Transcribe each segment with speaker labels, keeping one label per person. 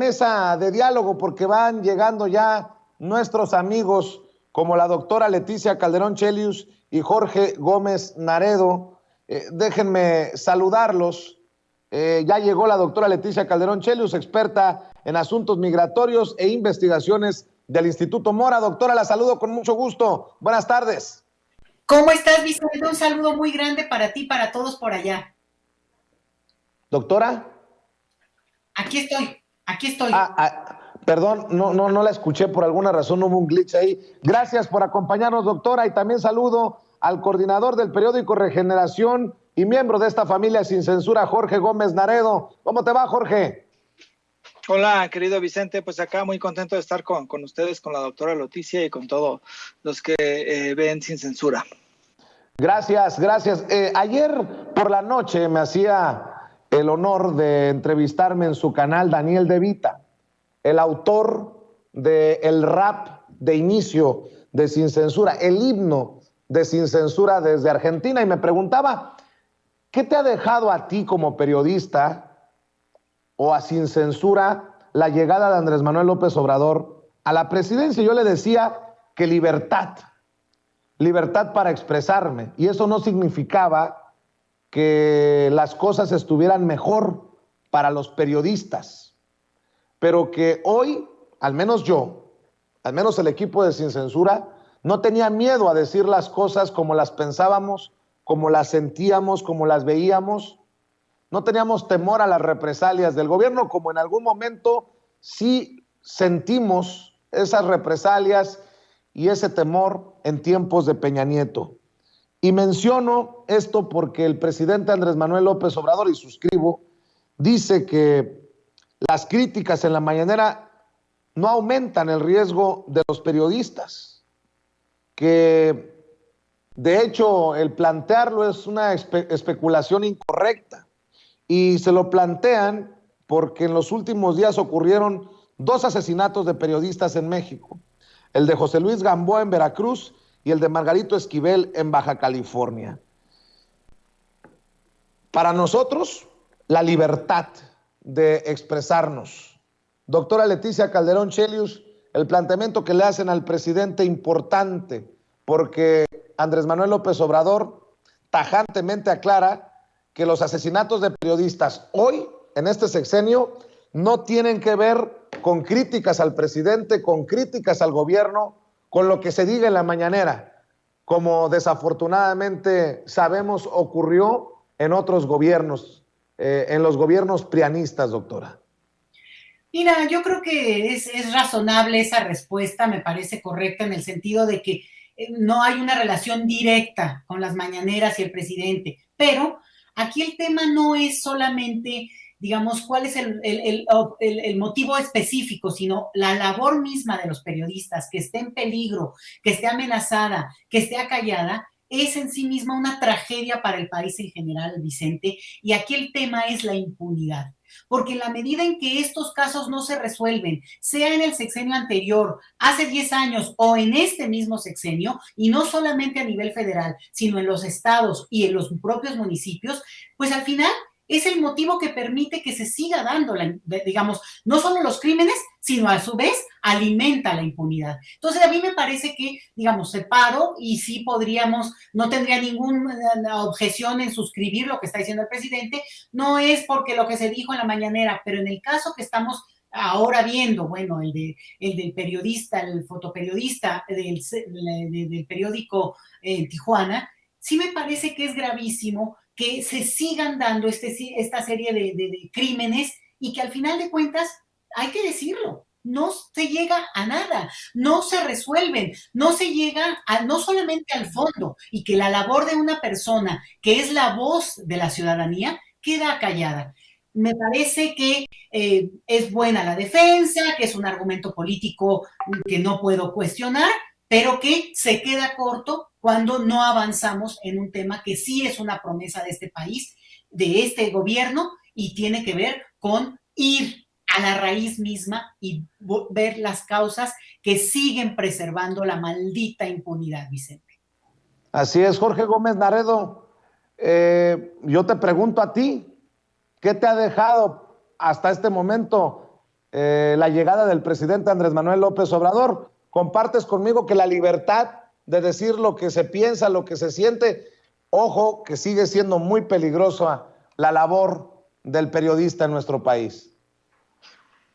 Speaker 1: mesa de diálogo porque van llegando ya nuestros amigos como la doctora Leticia Calderón Chelius y Jorge Gómez Naredo. Déjenme saludarlos. Ya llegó la doctora Leticia Calderón Chelius, experta en asuntos migratorios e investigaciones del Instituto Mora. Doctora, la saludo con mucho gusto. Buenas tardes.
Speaker 2: ¿Cómo estás, Vicente? Un saludo muy grande para ti y para todos por allá.
Speaker 1: Doctora.
Speaker 2: Aquí estoy, aquí estoy.
Speaker 1: Perdón, no la escuché por alguna razón, hubo un glitch ahí. Gracias por acompañarnos, doctora, y también saludo al coordinador del periódico Regeneración y miembro de esta familia sin censura, Jorge Gómez Naredo. ¿Cómo te va, Jorge?
Speaker 3: Hola, querido Vicente, pues acá muy contento de estar con ustedes, con la doctora Leticia y con todos los que ven sin censura.
Speaker 1: Gracias. Ayer por la noche me hacía el honor de entrevistarme en su canal Daniel De Vita, el autor del rap de inicio de Sin Censura, el himno de Sin Censura desde Argentina, y me preguntaba, ¿qué te ha dejado a ti como periodista o a Sin Censura la llegada de Andrés Manuel López Obrador a la presidencia? Yo le decía que libertad para expresarme, y eso no significaba que las cosas estuvieran mejor para los periodistas, pero que hoy, al menos yo, al menos el equipo de Sin Censura, no tenía miedo a decir las cosas como las pensábamos, como las sentíamos, como las veíamos. No teníamos temor a las represalias del gobierno, como en algún momento sí sentimos esas represalias y ese temor en tiempos de Peña Nieto. Y menciono esto porque el presidente Andrés Manuel López Obrador, y suscribo, dice que las críticas en la mañanera no aumentan el riesgo de los periodistas, que de hecho el plantearlo es una especulación incorrecta, y se lo plantean porque en los últimos días ocurrieron 2 asesinatos de periodistas en México, el de José Luis Gamboa en Veracruz y el de Margarito Esquivel en Baja California. Para nosotros, la libertad de expresarnos. Doctora Leticia Calderón Chelius, el planteamiento que le hacen al presidente importante, porque Andrés Manuel López Obrador tajantemente aclara que los asesinatos de periodistas hoy, en este sexenio, no tienen que ver con críticas al presidente, con críticas al gobierno, con lo que se diga en la mañanera, como desafortunadamente sabemos ocurrió en otros gobiernos, en los gobiernos prianistas, doctora.
Speaker 2: Mira, yo creo que es razonable esa respuesta, me parece correcta en el sentido de que no hay una relación directa con las mañaneras y el presidente, pero aquí el tema no es solamente, digamos, cuál es el motivo específico, sino la labor misma de los periodistas, que esté en peligro, que esté amenazada, que esté acallada, es en sí misma una tragedia para el país en general, Vicente, y aquí el tema es la impunidad. Porque en la medida en que estos casos no se resuelven, sea en el sexenio anterior, hace 10 años o en este mismo sexenio, y no solamente a nivel federal, sino en los estados y en los propios municipios, pues al final es el motivo que permite que se siga dando, digamos, no solo los crímenes, sino a su vez alimenta la impunidad. Entonces a mí me parece que, digamos, separo y sí podríamos, no tendría ninguna objeción en suscribir lo que está diciendo el presidente, no es porque lo que se dijo en la mañanera, pero en el caso que estamos ahora viendo, bueno, el del periodista, el fotoperiodista del periódico Tijuana, sí me parece que es gravísimo que se sigan dando esta serie de crímenes y que al final de cuentas, hay que decirlo, no se llega a nada, no se resuelven, no se llega no solamente al fondo, y que la labor de una persona que es la voz de la ciudadanía queda callada. Me parece que es buena la defensa, que es un argumento político que no puedo cuestionar, pero que se queda corto cuando no avanzamos en un tema que sí es una promesa de este país, de este gobierno, y tiene que ver con ir a la raíz misma y ver las causas que siguen preservando la maldita impunidad, Vicente.
Speaker 1: Así es, Jorge Gómez Naredo. Yo te pregunto a ti, ¿qué te ha dejado hasta este momento la llegada del presidente Andrés Manuel López Obrador. ¿Compartes conmigo que la libertad de decir lo que se piensa, lo que se siente, ojo, que sigue siendo muy peligrosa la labor del periodista en nuestro país?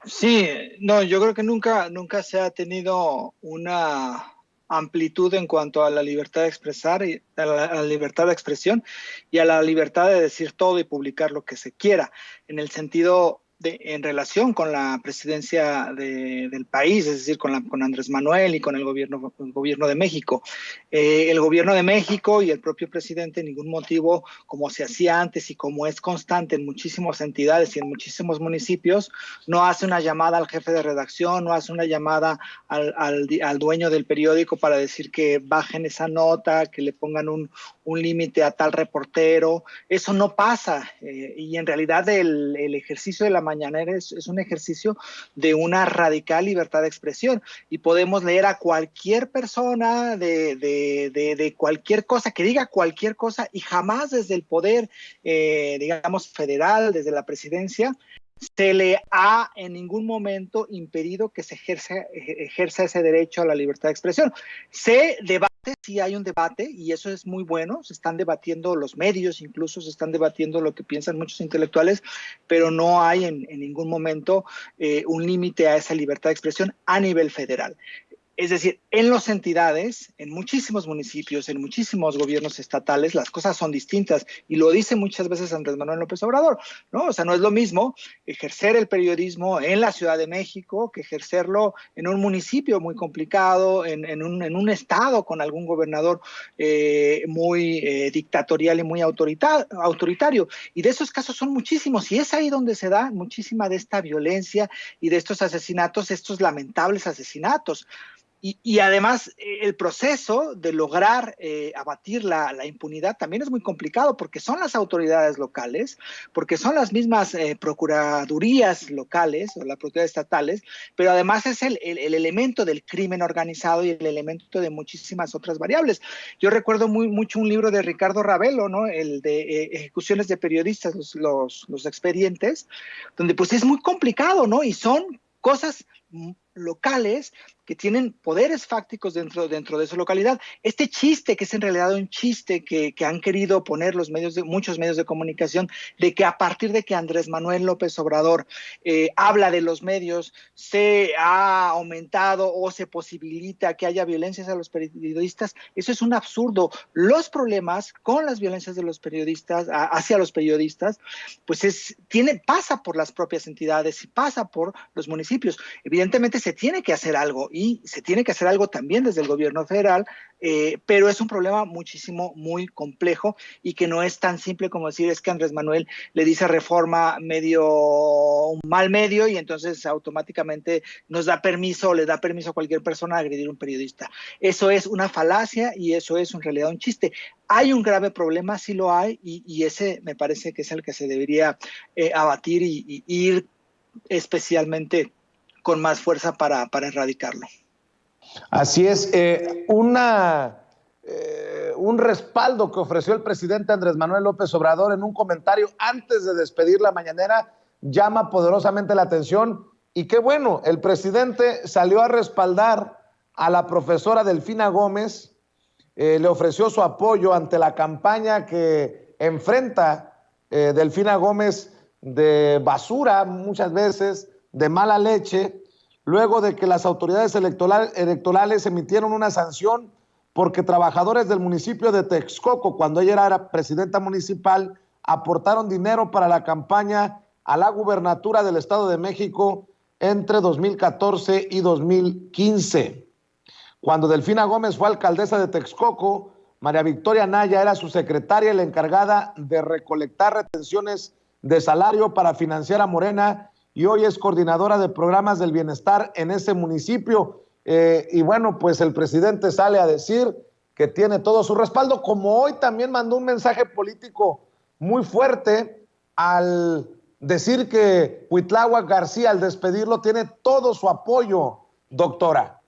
Speaker 3: Sí, no, yo creo que nunca se ha tenido una amplitud en cuanto a la libertad de expresar y a la libertad de expresión y a la libertad de decir todo y publicar lo que se quiera, en el sentido en relación con la presidencia del país, es decir, con Andrés Manuel y con el gobierno de México. El gobierno de México y el propio presidente, ningún motivo, como se hacía antes y como es constante en muchísimas entidades y en muchísimos municipios, no hace una llamada al jefe de redacción, no hace una llamada al dueño del periódico para decir que bajen esa nota, que le pongan un límite a tal reportero. Eso no pasa, y en realidad el ejercicio de la mañanera es un ejercicio de una radical libertad de expresión, y podemos leer a cualquier persona de cualquier cosa, que diga cualquier cosa, y jamás desde el poder, digamos, federal, desde la presidencia, se le ha en ningún momento impedido que se ejerza ese derecho a la libertad de expresión. Se debate, sí hay un debate, y eso es muy bueno, se están debatiendo los medios, incluso se están debatiendo lo que piensan muchos intelectuales, pero no hay en ningún momento un límite a esa libertad de expresión a nivel federal. Es decir, en las entidades, en muchísimos municipios, en muchísimos gobiernos estatales, las cosas son distintas, y lo dice muchas veces Andrés Manuel López Obrador, ¿no? O sea, no es lo mismo ejercer el periodismo en la Ciudad de México que ejercerlo en un municipio muy complicado, en un estado con algún gobernador muy dictatorial y muy autoritario. Y de esos casos son muchísimos, y es ahí donde se da muchísima de esta violencia y de estos asesinatos, estos lamentables asesinatos. Y además el proceso de lograr abatir la impunidad también es muy complicado, porque son las autoridades locales, porque son las mismas procuradurías locales o las procuradurías estatales, pero además es el elemento del crimen organizado y el elemento de muchísimas otras variables. Yo recuerdo mucho un libro de Ricardo Ravelo, ¿no? El de ejecuciones de periodistas, los expedientes, donde pues es muy complicado, ¿no? Y son cosas locales que tienen poderes fácticos dentro de esa localidad. Este chiste, que es en realidad un chiste que han querido poner muchos medios de comunicación, de que a partir de que Andrés Manuel López Obrador habla de los medios, se ha aumentado o se posibilita que haya violencias a los periodistas, eso es un absurdo. Los problemas con las violencias de los periodistas, hacia los periodistas, pues pasa por las propias entidades y pasa por los municipios. Evidentemente se tiene que hacer algo, y se tiene que hacer algo también desde el gobierno federal, pero es un problema muy complejo, y que no es tan simple como decir es que Andrés Manuel le dice Reforma un mal medio, y entonces automáticamente le da permiso a cualquier persona a agredir a un periodista. Eso es una falacia, y eso es en realidad un chiste. Hay un grave problema, sí lo hay, y ese me parece que es el que se debería abatir y ir especialmente con más fuerza para erradicarlo.
Speaker 1: Así es, un respaldo que ofreció el presidente Andrés Manuel López Obrador en un comentario antes de despedir la mañanera llama poderosamente la atención, y qué bueno, el presidente salió a respaldar a la profesora Delfina Gómez, le ofreció su apoyo ante la campaña que enfrenta Delfina Gómez de basura muchas veces, de mala leche, luego de que las autoridades electorales emitieron una sanción porque trabajadores del municipio de Texcoco, cuando ella era presidenta municipal, aportaron dinero para la campaña a la gubernatura del Estado de México entre 2014 y 2015. Cuando Delfina Gómez fue alcaldesa de Texcoco, María Victoria Naya era su secretaria y la encargada de recolectar retenciones de salario para financiar a Morena, y hoy es coordinadora de programas del bienestar en ese municipio. Y bueno, pues el presidente sale a decir que tiene todo su respaldo, como hoy también mandó un mensaje político muy fuerte al decir que Cuitláhuac García, al despedirlo, tiene todo su apoyo, doctora.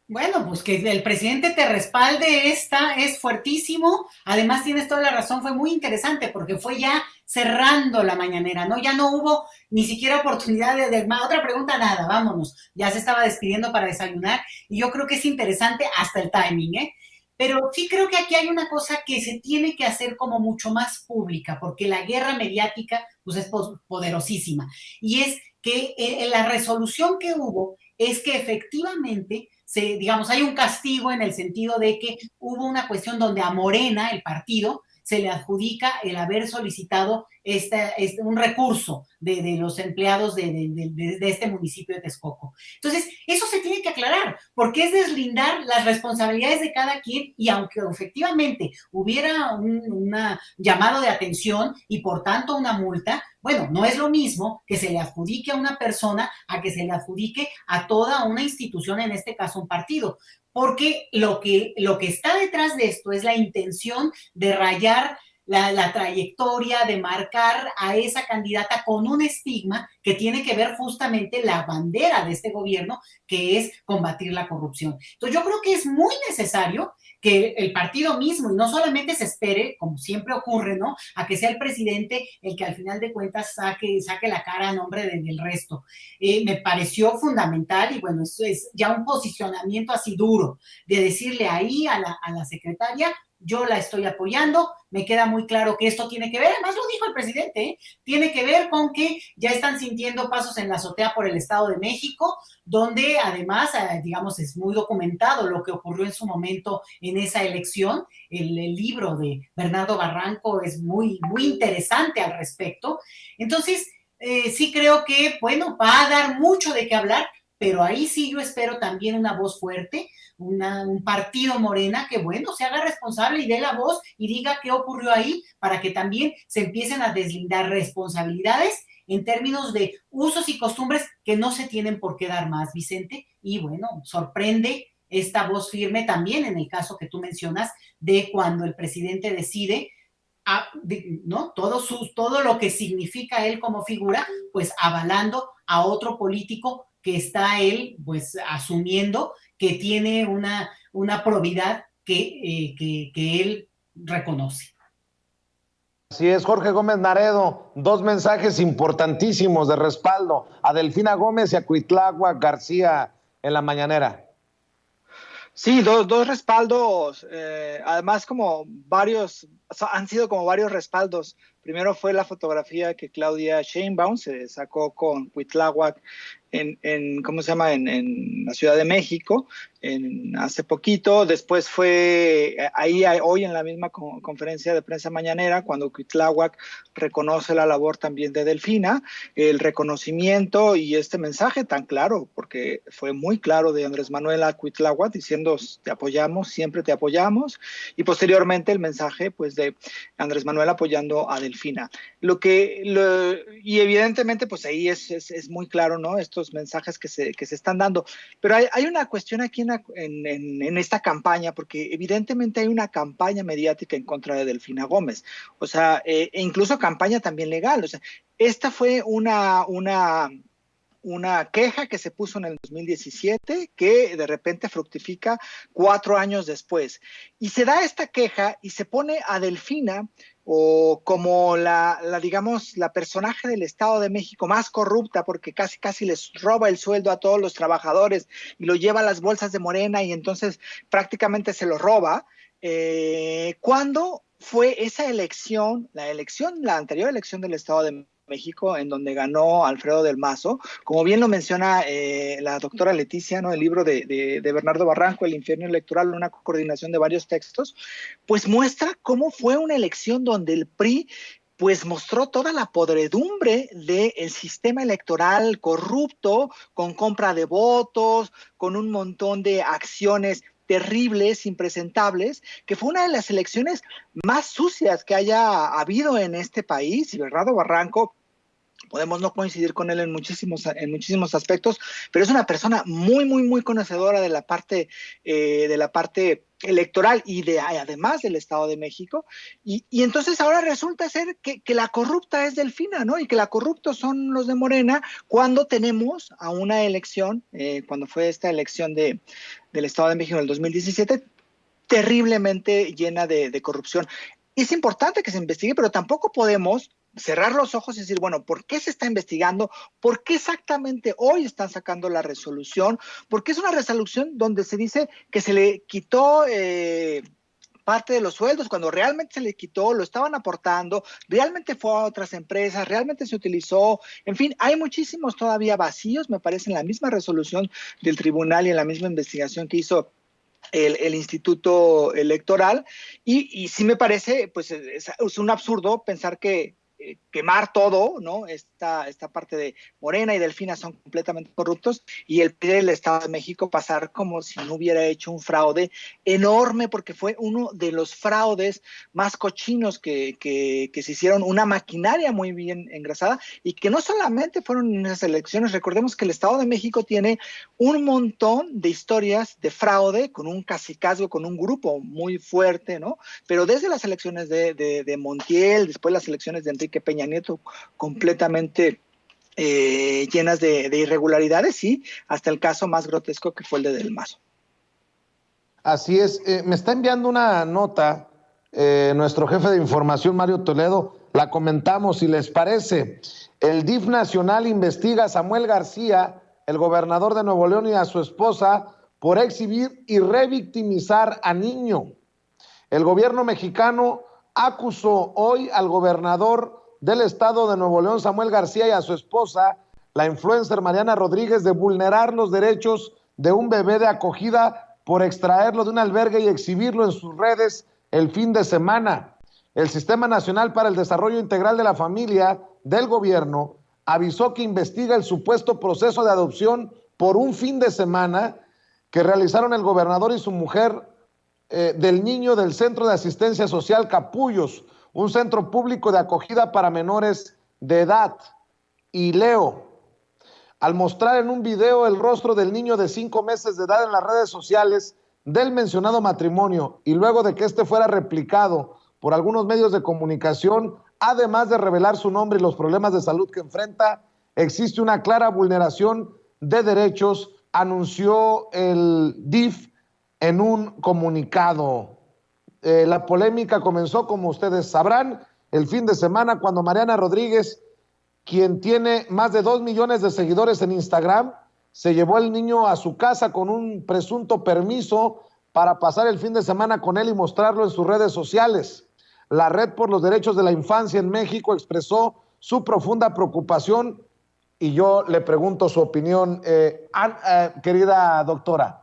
Speaker 2: Bueno, pues que el presidente te respalde esta es fuertísimo. Además, tienes toda la razón, fue muy interesante porque fue ya cerrando la mañanera, ¿no? Ya no hubo ni siquiera oportunidad de otra pregunta, nada, vámonos. Ya se estaba despidiendo para desayunar y yo creo que es interesante hasta el timing, ¿eh? Pero sí creo que aquí hay una cosa que se tiene que hacer como mucho más pública, porque la guerra mediática pues es poderosísima. Y es que la resolución que hubo es que efectivamente digamos, hay un castigo en el sentido de que hubo una cuestión donde a Morena, el partido, se le adjudica el haber solicitado un recurso de los empleados de este municipio de Texcoco. Entonces, eso se tiene que aclarar, porque es deslindar las responsabilidades de cada quien y aunque efectivamente hubiera un llamado de atención y por tanto una multa, bueno, no es lo mismo que se le adjudique a una persona a que se le adjudique a toda una institución, en este caso un partido, porque lo que está detrás de esto es la intención de rayar la trayectoria, de marcar a esa candidata con un estigma que tiene que ver justamente la bandera de este gobierno, que es combatir la corrupción. Entonces yo creo que es muy necesario que el partido mismo, y no solamente se espere, como siempre ocurre, ¿no? A que sea el presidente el que al final de cuentas saque la cara a nombre del resto. Me pareció fundamental y bueno, eso es ya un posicionamiento así duro, de decirle ahí a la secretaria, yo la estoy apoyando, me queda muy claro que esto tiene que ver, además lo dijo el presidente, ¿eh? Tiene que ver con que ya están sintiendo pasos en la azotea por el Estado de México, donde además, digamos, es muy documentado lo que ocurrió en su momento en esa elección. El libro de Bernardo Barranco es muy interesante al respecto. Entonces, sí creo que, bueno, va a dar mucho de qué hablar, pero ahí sí yo espero también una voz fuerte, un partido Morena que, bueno, se haga responsable y dé la voz y diga qué ocurrió ahí para que también se empiecen a deslindar responsabilidades en términos de usos y costumbres que no se tienen por qué dar más, Vicente. Y bueno, sorprende esta voz firme también en el caso que tú mencionas de cuando el presidente decide ¿no? Todo lo que significa él como figura, pues avalando a otro político que está él, pues asumiendo que tiene una probidad que él reconoce.
Speaker 1: Así es, Jorge Gómez Naredo, dos mensajes importantísimos de respaldo a Delfina Gómez y a Cuitláhuac García en la mañanera.
Speaker 3: Sí, dos respaldos, además como varios, han sido como varios respaldos. Primero fue la fotografía que Claudia Sheinbaum se sacó con Cuitláhuac ¿cómo se llama? En la Ciudad de México, hace poquito. Después fue hoy en la misma conferencia de prensa mañanera, cuando Cuitláhuac reconoce la labor también de Delfina, el reconocimiento y este mensaje tan claro, porque fue muy claro de Andrés Manuel a Cuitláhuac diciendo te apoyamos, siempre te apoyamos, y posteriormente el mensaje pues de Andrés Manuel apoyando a Delfina. Y evidentemente pues ahí es muy claro, ¿no? Estos mensajes que se están dando. Pero hay una cuestión aquí en esta campaña, porque evidentemente hay una campaña mediática en contra de Delfina Gómez, o sea, e incluso campaña también legal. O sea, esta fue una queja que se puso en el 2017 que de repente fructifica 4 años después. Y se da esta queja y se pone a Delfina o como digamos, la personaje del Estado de México más corrupta, porque casi les roba el sueldo a todos los trabajadores y lo lleva a las bolsas de Morena y entonces prácticamente se lo roba. ¿Cuándo fue esa elección, la anterior elección del Estado de México, en donde ganó Alfredo del Mazo? Como bien lo menciona la doctora Leticia, ¿no? El libro de Bernardo Barranco, El infierno electoral, una coordinación de varios textos, pues muestra cómo fue una elección donde el PRI pues mostró toda la podredumbre del sistema electoral corrupto, con compra de votos, con un montón de acciones terribles, impresentables, que fue una de las elecciones más sucias que haya habido en este país. Y Bernardo Barranco podemos no coincidir con él en muchísimos aspectos, pero es una persona muy, muy, muy conocedora de la parte electoral y además del Estado de México, y entonces ahora resulta ser que la corrupta es Delfina, ¿no? Y que la corruptos son los de Morena, cuando tenemos a una elección, cuando fue esta elección del Estado de México en el 2017, terriblemente llena de corrupción. Es importante que se investigue, pero tampoco podemos cerrar los ojos y decir, bueno, ¿por qué se está investigando? ¿Por qué exactamente hoy están sacando la resolución? Porque es una resolución donde se dice que se le quitó parte de los sueldos, cuando realmente se le quitó, lo estaban aportando, realmente fue a otras empresas, realmente se utilizó, en fin, hay muchísimos todavía vacíos, me parece, en la misma resolución del tribunal y en la misma investigación que hizo el Instituto Electoral, y sí me parece, pues es un absurdo pensar que quemar todo, ¿no? Esta parte de Morena y Delfina son completamente corruptos, y el PRI del Estado de México pasar como si no hubiera hecho un fraude enorme, porque fue uno de los fraudes más cochinos que se hicieron, una maquinaria muy bien engrasada, y que no solamente fueron en esas elecciones. Recordemos que el Estado de México tiene un montón de historias de fraude, con un cacicazgo, con un grupo muy fuerte, ¿no? Pero desde las elecciones de Montiel, después las elecciones de Enrique Peña Nieto, completamente llenas de irregularidades, y hasta el caso más grotesco, que fue el de Del Mazo.
Speaker 1: Así es. Me está enviando una nota nuestro jefe de información, Mario Toledo. La comentamos, si les parece. El DIF nacional investiga a Samuel García, el gobernador de Nuevo León, y a su esposa por exhibir y revictimizar a niño. El gobierno mexicano acusó hoy al gobernador del estado de Nuevo León, Samuel García, y a su esposa, la influencer Mariana Rodríguez, de vulnerar los derechos de un bebé de acogida por extraerlo de un albergue y exhibirlo en sus redes el fin de semana. El Sistema Nacional para el Desarrollo Integral de la Familia del gobierno avisó que investiga el supuesto proceso de adopción por un fin de semana que realizaron el gobernador y su mujer del niño del Centro de Asistencia Social Capullos, un centro público de acogida para menores de edad. Y leo: al mostrar en un video el rostro del niño de 5 meses de edad en las redes sociales del mencionado matrimonio, y luego de que este fuera replicado por algunos medios de comunicación, además de revelar su nombre y los problemas de salud que enfrenta, existe una clara vulneración de derechos, anunció el DIF en un comunicado. La polémica comenzó, como ustedes sabrán, el fin de semana, cuando Mariana Rodríguez, quien tiene más de 2 millones de seguidores en Instagram, se llevó al niño a su casa con un presunto permiso para pasar el fin de semana con él y mostrarlo en sus redes sociales. La Red por los Derechos de la Infancia en México expresó su profunda preocupación, y yo le pregunto su opinión, querida doctora.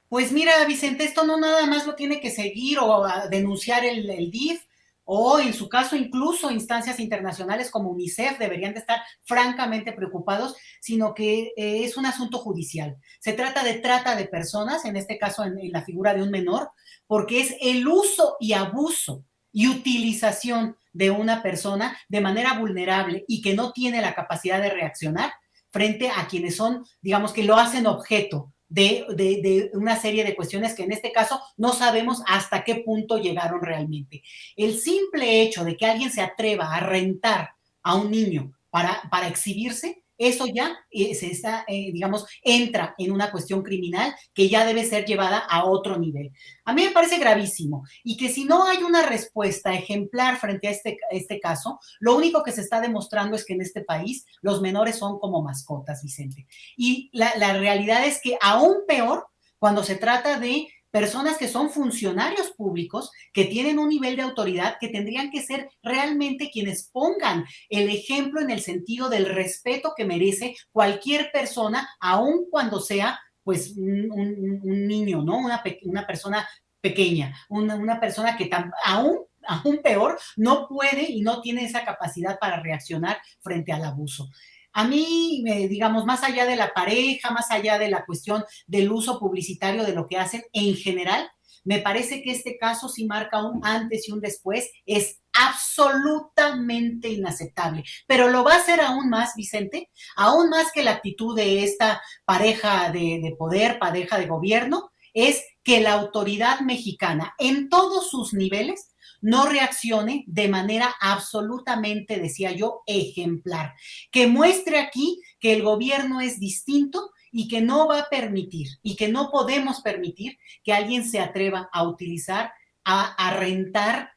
Speaker 2: Pues mira, Vicente, esto no nada más lo tiene que seguir o denunciar el DIF, o en su caso incluso instancias internacionales como UNICEF deberían de estar francamente preocupados, sino que es un asunto judicial. Se trata de trata de personas, en este caso en la figura de un menor, porque es el uso y abuso y utilización de una persona de manera vulnerable y que no tiene la capacidad de reaccionar frente a quienes son, digamos, que lo hacen objeto de una serie de cuestiones que en este caso no sabemos hasta qué punto llegaron realmente. El simple hecho de que alguien se atreva a rentar a un niño para exhibirse, eso ya se está, digamos, entra en una cuestión criminal que ya debe ser llevada a otro nivel. A mí me parece gravísimo, y que si no hay una respuesta ejemplar frente a este caso, lo único que se está demostrando es que en este país los menores son como mascotas, Vicente. Y la realidad es que aún peor cuando se trata de personas que son funcionarios públicos, que tienen un nivel de autoridad, que tendrían que ser realmente quienes pongan el ejemplo en el sentido del respeto que merece cualquier persona, aun cuando sea pues un niño, ¿no? Una persona pequeña, una persona que aún peor no puede y no tiene esa capacidad para reaccionar frente al abuso. A mí, digamos, más allá de la pareja, más allá de la cuestión del uso publicitario de lo que hacen en general, me parece que este caso sí marca un antes y un después, es absolutamente inaceptable. Pero lo va a hacer aún más, Vicente, aún más que la actitud de esta pareja de poder, pareja de gobierno, es que la autoridad mexicana en todos sus niveles no reaccione de manera absolutamente, decía yo, ejemplar, que muestre aquí que el gobierno es distinto y que no va a permitir y que no podemos permitir que alguien se atreva a utilizar, a rentar,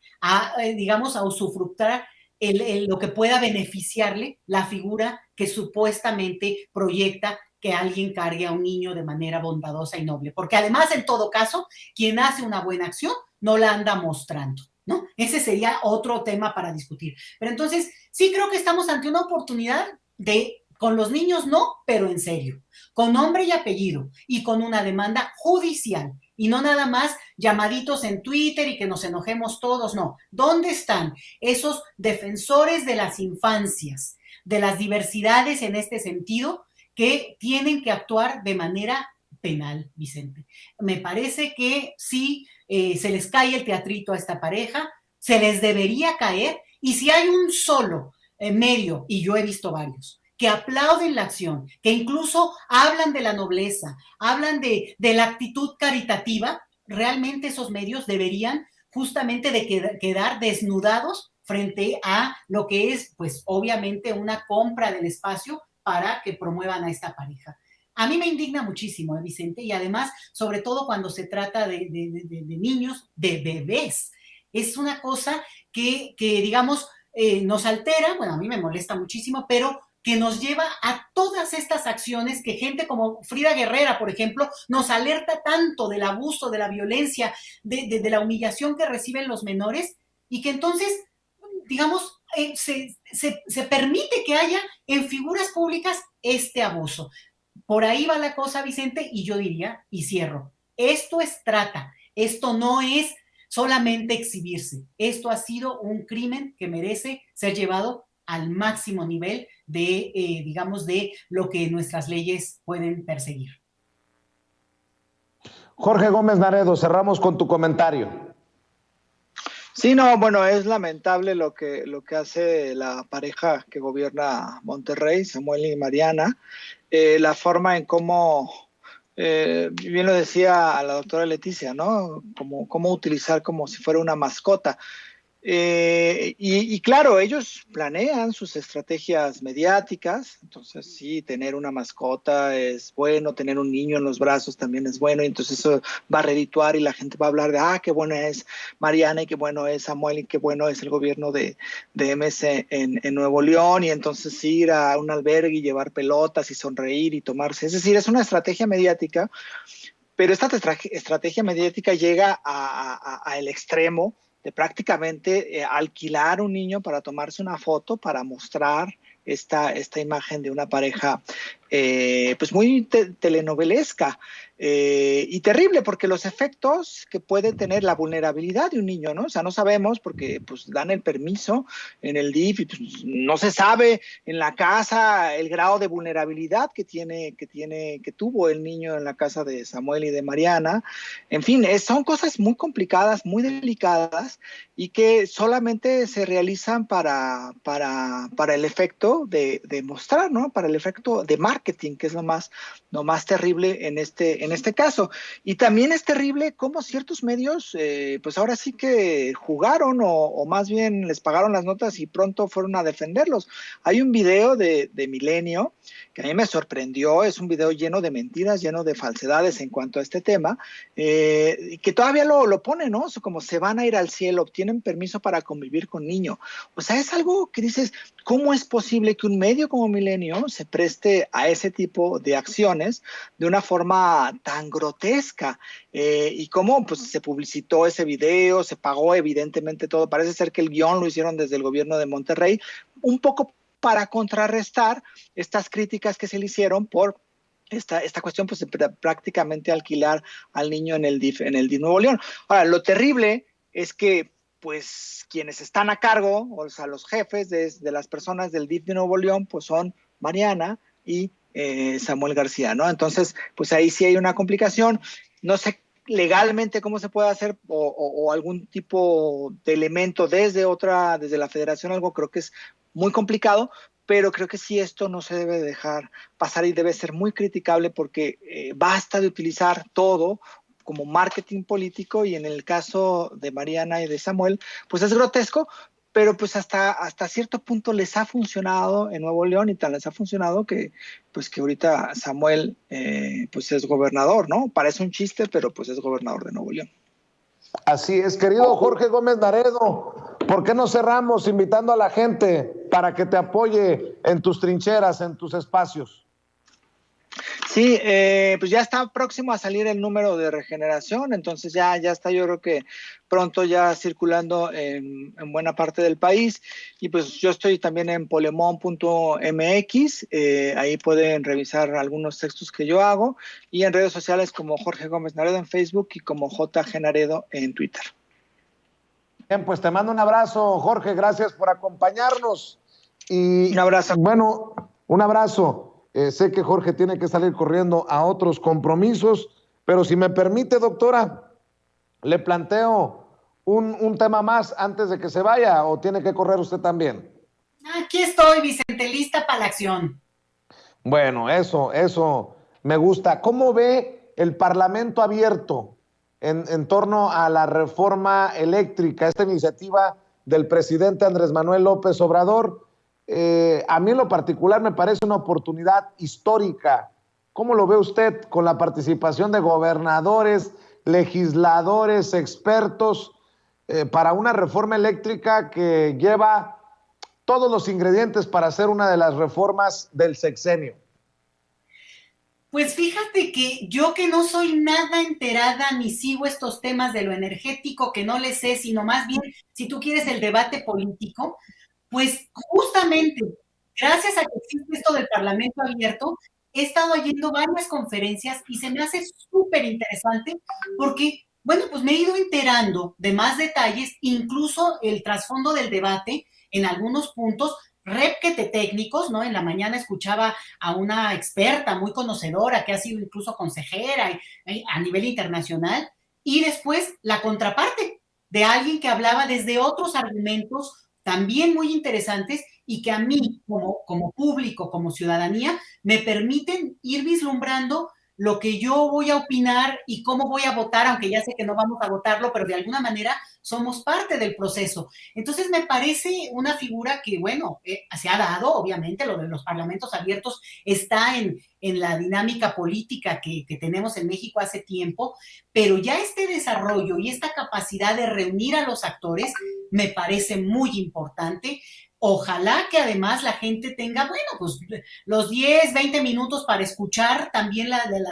Speaker 2: digamos, a usufructar lo que pueda beneficiarle la figura que supuestamente proyecta que alguien cargue a un niño de manera bondadosa y noble. Porque además, en todo caso, quien hace una buena acción no la anda mostrando, ¿no? Ese sería otro tema para discutir. Pero entonces, sí creo que estamos ante una oportunidad de, con los niños no, pero en serio, con nombre y apellido y con una demanda judicial y no nada más llamaditos en Twitter y que nos enojemos todos, no. ¿Dónde están esos defensores de las infancias, de las diversidades en este sentido, que tienen que actuar de manera penal, Vicente? Me parece que sí, se les cae el teatrito a esta pareja, se les debería caer, y si hay un solo medio, y yo he visto varios, que aplauden la acción, que incluso hablan de la nobleza, hablan de la actitud caritativa, realmente esos medios deberían justamente de quedar desnudados frente a lo que es, pues obviamente, una compra del espacio para que promuevan a esta pareja. A mí me indigna muchísimo, Vicente, y además, sobre todo cuando se trata de niños, de bebés. Es una cosa que digamos, nos altera, bueno, a mí me molesta muchísimo, pero que nos lleva a todas estas acciones que gente como Frida Guerrera, por ejemplo, nos alerta tanto del abuso, de la violencia, de la humillación que reciben los menores, y que entonces, digamos, se permite que haya en figuras públicas este abuso. Por ahí va la cosa, Vicente, y yo diría, y cierro, esto es trata, esto no es solamente exhibirse, esto ha sido un crimen que merece ser llevado al máximo nivel de, digamos, de lo que nuestras leyes pueden perseguir.
Speaker 1: Jorge Gómez Naredo, cerramos con tu comentario.
Speaker 3: Sí, no, bueno, es lamentable lo que hace la pareja que gobierna Monterrey, Samuel y Mariana, la forma en cómo, bien lo decía la doctora Leticia, ¿no? Cómo utilizar como si fuera una mascota. Y claro, ellos planean sus estrategias mediáticas, entonces sí, tener una mascota es bueno, tener un niño en los brazos también es bueno, y entonces eso va a redituar y la gente va a hablar de, qué buena es Mariana y qué bueno es Samuel y qué bueno es el gobierno de MC en Nuevo León, y entonces ir a un albergue y llevar pelotas y sonreír y tomarse, es decir, es una estrategia mediática, pero esta estrategia mediática llega al extremo de prácticamente alquilar un niño para tomarse una foto, para mostrar esta imagen de una pareja pues muy telenovelesca y terrible, porque los efectos que puede tener la vulnerabilidad de un niño, ¿no? O sea, no sabemos porque pues dan el permiso en el DIF y pues, no se sabe en la casa el grado de vulnerabilidad que tuvo el niño en la casa de Samuel y de Mariana. En fin, son cosas muy complicadas, muy delicadas y que solamente se realizan para el efecto de mostrar, ¿no? Para el efecto de marketing, que es lo más terrible en este caso. Y también es terrible cómo ciertos medios, pues ahora sí que jugaron o más bien les pagaron las notas y pronto fueron a defenderlos. Hay un video de Milenio que a mí me sorprendió, es un video lleno de mentiras, lleno de falsedades en cuanto a este tema, que todavía lo pone, ¿no? O sea, como se van a ir al cielo, obtienen permiso para convivir con niño. O sea, es algo que dices, ¿cómo es posible que un medio como Milenio se preste a ese tipo de acciones de una forma tan grotesca? Y cómo pues, se publicitó ese video, se pagó evidentemente todo. Parece ser que el guión lo hicieron desde el gobierno de Monterrey, un poco para contrarrestar estas críticas que se le hicieron por esta cuestión pues, de prácticamente alquilar al niño en el DIF Nuevo León. Ahora, lo terrible es que pues quienes están a cargo, o sea, los jefes de las personas del DIF de Nuevo León, pues son Mariana y Samuel García, ¿no? Entonces, pues ahí sí hay una complicación. No sé legalmente cómo se puede hacer o algún tipo de elemento desde la federación, algo creo que es muy complicado, pero creo que sí esto no se debe dejar pasar y debe ser muy criticable porque basta de utilizar todo como marketing político, y en el caso de Mariana y de Samuel, pues es grotesco, pero pues hasta cierto punto les ha funcionado en Nuevo León, y tan les ha funcionado que pues que ahorita Samuel pues es gobernador, ¿no? Parece un chiste, pero pues es gobernador de Nuevo León.
Speaker 1: Así es, querido Jorge Gómez Naredo, ¿por qué no cerramos invitando a la gente para que te apoye en tus trincheras, en tus espacios?
Speaker 3: Sí, pues ya está próximo a salir el número de Regeneración, entonces ya está, yo creo que pronto ya circulando en buena parte del país, y pues yo estoy también en polemon.mx, ahí pueden revisar algunos textos que yo hago, y en redes sociales como Jorge Gómez Naredo en Facebook y como JG Naredo en Twitter.
Speaker 1: Bien, pues te mando un abrazo, Jorge, gracias por acompañarnos. Y
Speaker 3: un abrazo.
Speaker 1: Bueno, un abrazo. Sé que Jorge tiene que salir corriendo a otros compromisos, pero si me permite, doctora, le planteo un tema más antes de que se vaya, ¿o tiene que correr usted también?
Speaker 2: Aquí estoy, Vicente, lista para la acción.
Speaker 1: Bueno, eso me gusta. ¿Cómo ve el Parlamento abierto en torno a la reforma eléctrica, esta iniciativa del presidente Andrés Manuel López Obrador? A mí en lo particular me parece una oportunidad histórica. ¿Cómo lo ve usted con la participación de gobernadores, legisladores, expertos para una reforma eléctrica que lleva todos los ingredientes para hacer una de las reformas del sexenio?
Speaker 2: Pues fíjate que yo, que no soy nada enterada ni sigo estos temas de lo energético, que no le sé, sino más bien, si tú quieres, el debate político, pues justamente gracias a que existe esto del Parlamento abierto, he estado oyendo varias conferencias y se me hace súper interesante porque, bueno, pues me he ido enterando de más detalles, incluso el trasfondo del debate en algunos puntos, requete técnicos, ¿no? En la mañana escuchaba a una experta muy conocedora que ha sido incluso consejera a nivel internacional, y después la contraparte de alguien que hablaba desde otros argumentos también muy interesantes y que a mí, como público, como ciudadanía, me permiten ir vislumbrando lo que yo voy a opinar y cómo voy a votar, aunque ya sé que no vamos a votarlo, pero de alguna manera somos parte del proceso. Entonces me parece una figura que, bueno, se ha dado, obviamente, lo de los parlamentos abiertos está en la dinámica política que tenemos en México hace tiempo, pero ya este desarrollo y esta capacidad de reunir a los actores me parece muy importante. Ojalá que además la gente tenga, bueno, pues los 10, 20 minutos para escuchar también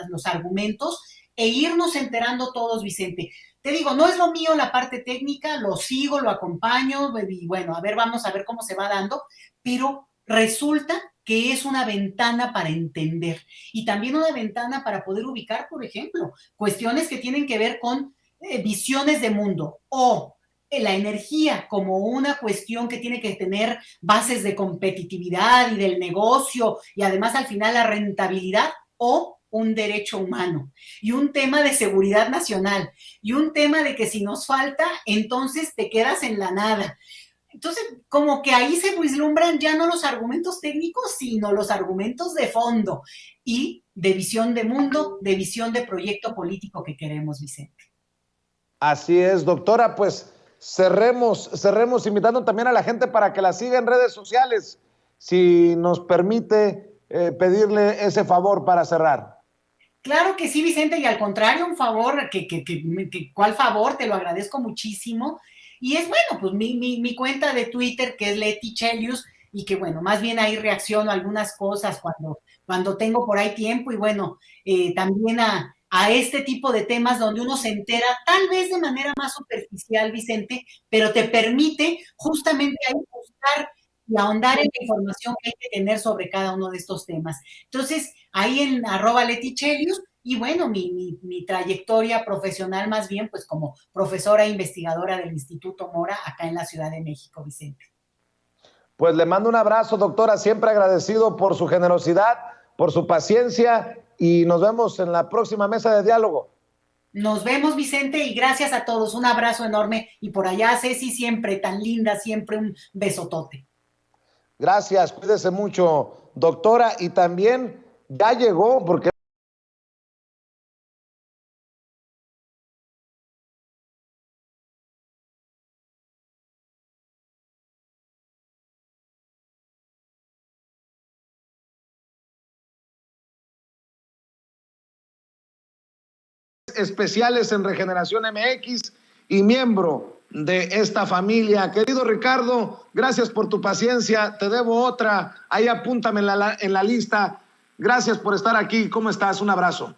Speaker 2: los argumentos e irnos enterando todos, Vicente. Te digo, no es lo mío la parte técnica, lo sigo, lo acompaño y bueno, vamos a ver cómo se va dando, pero resulta que es una ventana para entender y también una ventana para poder ubicar, por ejemplo, cuestiones que tienen que ver con visiones de mundo o la energía como una cuestión que tiene que tener bases de competitividad y del negocio y además al final la rentabilidad, o un derecho humano y un tema de seguridad nacional y un tema de que si nos falta, entonces te quedas en la nada. Entonces, como que ahí se vislumbran ya no los argumentos técnicos, sino los argumentos de fondo y de visión de mundo, de visión de proyecto político que queremos, Vicente.
Speaker 1: Así es, doctora, pues cerremos invitando también a la gente para que la siga en redes sociales, si nos permite pedirle ese favor para cerrar.
Speaker 2: Claro que sí, Vicente, y al contrario, un favor, ¿cuál favor? Te lo agradezco muchísimo. Y es, bueno, pues mi cuenta de Twitter, que es Leti Chelius, y que, bueno, más bien ahí reacciono a algunas cosas cuando tengo por ahí tiempo, y bueno, también a este tipo de temas donde uno se entera, tal vez de manera más superficial, Vicente, pero te permite justamente ahí buscar y ahondar en la información que hay que tener sobre cada uno de estos temas. Entonces, ahí en @letichelius, y bueno, mi trayectoria profesional más bien, pues como profesora e investigadora del Instituto Mora, acá en la Ciudad de México, Vicente.
Speaker 1: Pues le mando un abrazo, doctora, siempre agradecido por su generosidad, por su paciencia, y nos vemos en la próxima mesa de diálogo.
Speaker 2: Nos vemos, Vicente, y gracias a todos. Un abrazo enorme. Y por allá, Ceci, siempre tan linda, siempre un besotote.
Speaker 1: Gracias, cuídese mucho, doctora. Y también ya llegó, porque especiales en Regeneración MX y miembro de esta familia. Querido Ricardo, gracias por tu paciencia. Te debo otra. Ahí apúntame en la lista. Gracias por estar aquí. ¿Cómo estás? Un abrazo.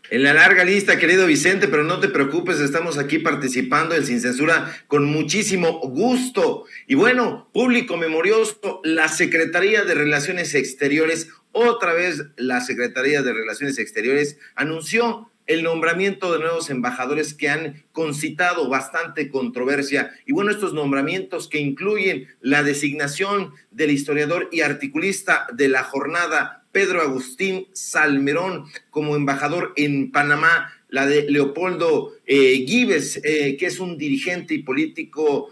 Speaker 4: En la larga lista, querido Vicente, pero no te preocupes, estamos aquí participando en Sin Censura con muchísimo gusto. Y bueno, público memorioso, la Secretaría de Relaciones Exteriores, otra vez la Secretaría de Relaciones Exteriores anunció el nombramiento de nuevos embajadores que han concitado bastante controversia. Y bueno, estos nombramientos que incluyen la designación del historiador y articulista de La Jornada, Pedro Agustín Salmerón, como embajador en Panamá, la de Leopoldo Gives, que es un dirigente y político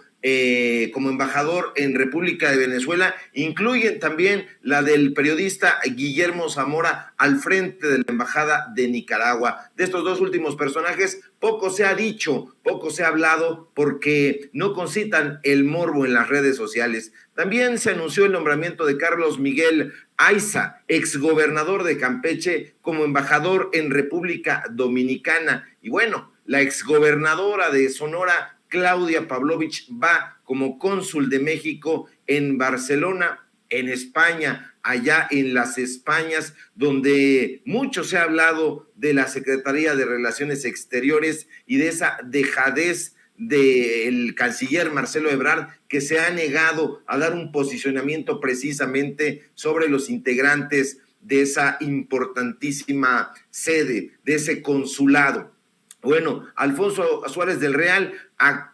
Speaker 4: como embajador en República de Venezuela. Incluyen también la del periodista Guillermo Zamora al frente de la Embajada de Nicaragua. De estos dos últimos personajes poco se ha dicho, poco se ha hablado, porque no concitan el morbo en las redes sociales. También se anunció el nombramiento de Carlos Miguel Aiza, exgobernador de Campeche, como embajador en República Dominicana. Y bueno, la exgobernadora de Sonora, Claudia Pavlovich, va como cónsul de México en Barcelona, en España, allá en las Españas, donde mucho se ha hablado de la Secretaría de Relaciones Exteriores y de esa dejadez del canciller Marcelo Ebrard, que se ha negado a dar un posicionamiento precisamente sobre los integrantes de esa importantísima sede, de ese consulado. Bueno, Alfonso Suárez del Real,